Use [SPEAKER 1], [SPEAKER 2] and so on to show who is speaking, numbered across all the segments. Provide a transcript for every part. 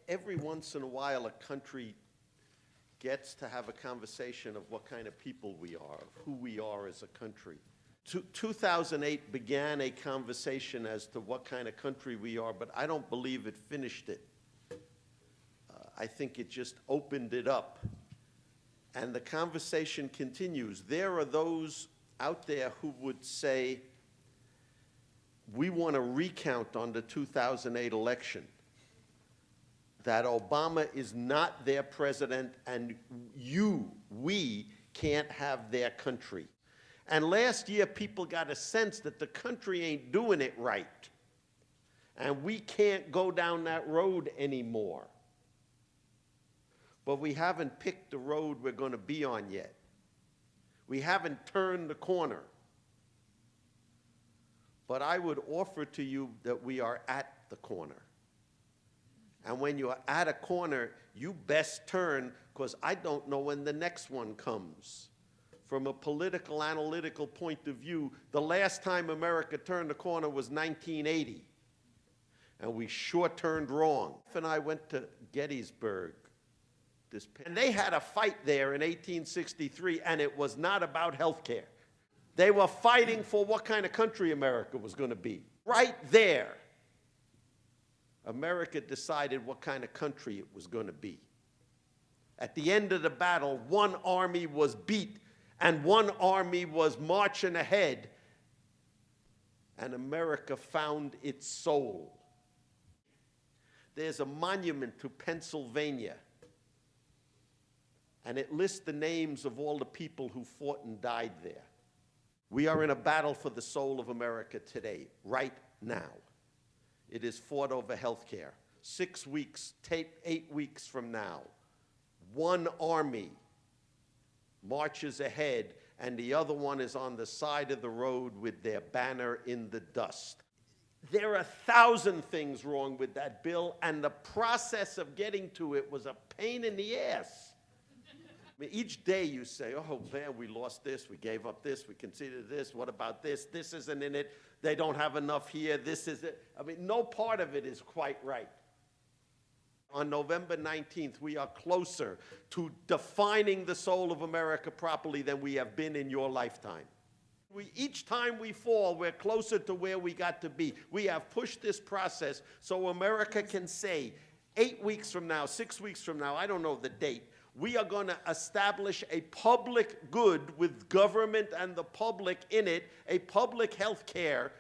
[SPEAKER 1] Every once in a while, a country gets to have a conversation of what kind of people we are, of who we are as a country. 2008 began a conversation as to what kind of country we are, but I don't believe it finished it. I think it just opened it up. And the conversation continues. There are those out there who would say, we want to recount on the 2008 election, that Obama is not their president and we can't have their country. And last year, people got a sense that the country ain't doing it right. And we can't go down that road anymore. But we haven't picked the road we're going to be on yet. We haven't turned the corner. But I would offer to you that we are at the corner. And when you're at a corner, you best turn, because I don't know when the next one comes. From a political, analytical point of view, the last time America turned the corner was 1980. And we sure turned wrong. And I went to Gettysburg. And they had a fight there in 1863, and it was not about health care. They were fighting for what kind of country America was going to be. Right there, America decided what kind of country it was going to be. At the end of the battle, one army was beat, and one army was marching ahead, and America found its soul. There's a monument to Pennsylvania, and it lists the names of all the people who fought and died there. We are in a battle for the soul of America today, right now. It is fought over health care. 6 weeks, 8 weeks from now, one army marches ahead, and the other one is on the side of the road with their banner in the dust. There are 1,000 things wrong with that bill, and the process of getting to it was a pain in the ass. I mean, each day you say, oh man, we lost this, we gave up this, we conceded this, what about this? This isn't in it, they don't have enough here, this is it. I mean, no part of it is quite right. On November 19th, we are closer to defining the soul of America properly than we have been in your lifetime. Each time we fall, we're closer to where we got to be. We have pushed this process so America can say, 8 weeks from now, 6 weeks from now, I don't know the date, we are going to establish a public good with government and the public in it, a public health care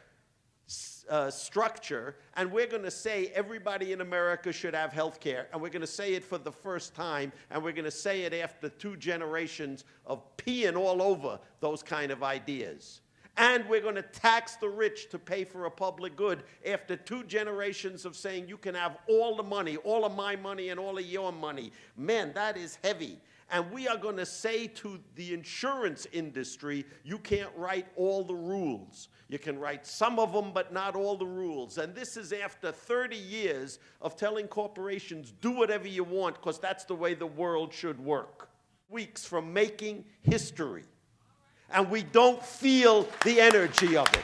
[SPEAKER 1] structure, and we're going to say everybody in America should have health care, and we're going to say it for the first time, and we're going to say it after 2 generations of peeing all over those kind of ideas. And we're going to tax the rich to pay for a public good after 2 generations of saying you can have all the money, all of my money and all of your money. Man, that is heavy. And we are going to say to the insurance industry, you can't write all the rules. You can write some of them, but not all the rules. And this is after 30 years of telling corporations, do whatever you want, because that's the way the world should work. Weeks from making history. And we don't feel the energy of it.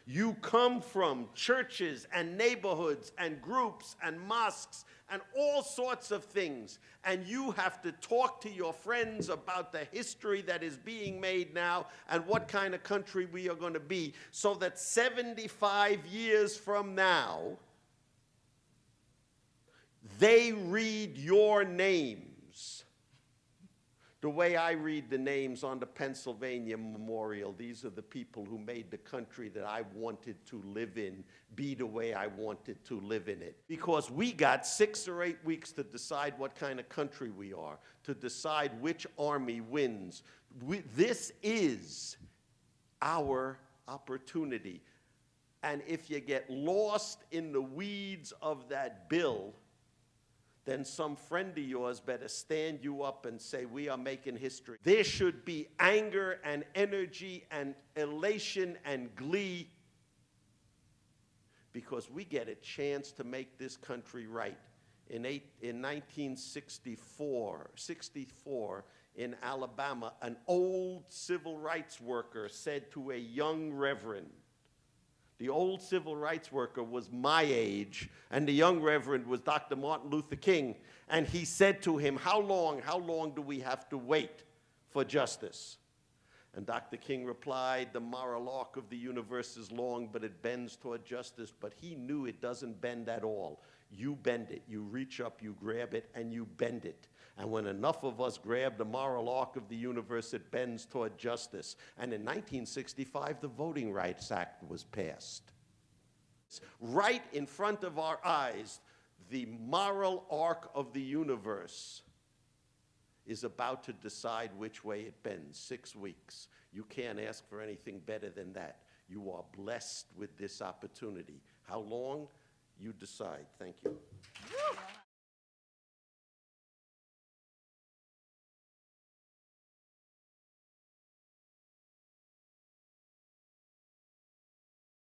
[SPEAKER 1] You come from churches and neighborhoods and groups and mosques and all sorts of things, and you have to talk to your friends about the history that is being made now and what kind of country we are going to be, so that 75 years from now, they read your names the way I read the names on the Pennsylvania Memorial. These are the people who made the country that I wanted to live in be the way I wanted to live in it. Because we got 6 or 8 weeks to decide what kind of country we are, to decide which army wins. This is our opportunity. And if you get lost in the weeds of that bill, then some friend of yours better stand you up and say, we are making history. There should be anger and energy and elation and glee, because we get a chance to make this country right. In 1964 in Alabama, an old civil rights worker said to a young reverend, The old civil rights worker was my age, and the young reverend was Dr. Martin Luther King, and he said to him, how long do we have to wait for justice? And Dr. King replied, the moral arc of the universe is long, but it bends toward justice. But he knew it doesn't bend at all. You bend it. You reach up, you grab it, and you bend it. And when enough of us grab the moral arc of the universe, it bends toward justice. And in 1965, the Voting Rights Act was passed. Right in front of our eyes, the moral arc of the universe is about to decide which way it bends. 6 weeks. You can't ask for anything better than that. You are blessed with this opportunity. How long? You decide. Thank you.